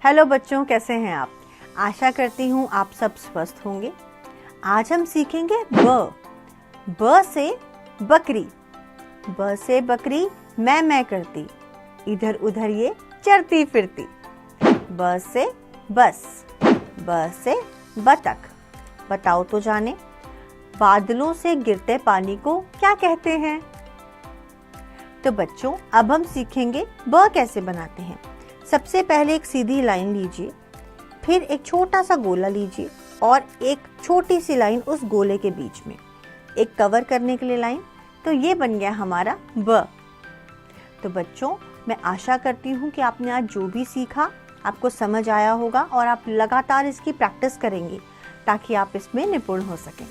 Hello बच्चों, कैसे हैं आप? आशा करती हूँ आप सब स्वस्थ होंगे। आज हम सीखेंगे ब से बकरी। ब से बकरी मैं करती, इधर उधर ये चरती फिरती। ब से बस, ब से बतख। बताओ तो जाने, बादलों से गिरते पानी को क्या कहते हैं? तो बच्चों, अब हम सीखेंगे ब कैसे बनाते हैं। सबसे पहले एक सीधी लाइन लीजिए, फिर एक छोटा सा गोला लीजिए और एक छोटी सी लाइन उस गोले के बीच में, एक कवर करने के लिए लाइन। तो ये बन गया हमारा ब। तो बच्चों, मैं आशा करती हूँ कि आपने आज जो भी सीखा आपको समझ आया होगा और आप लगातार इसकी प्रैक्टिस करेंगे ताकि आप इसमें निपुण हो सकें।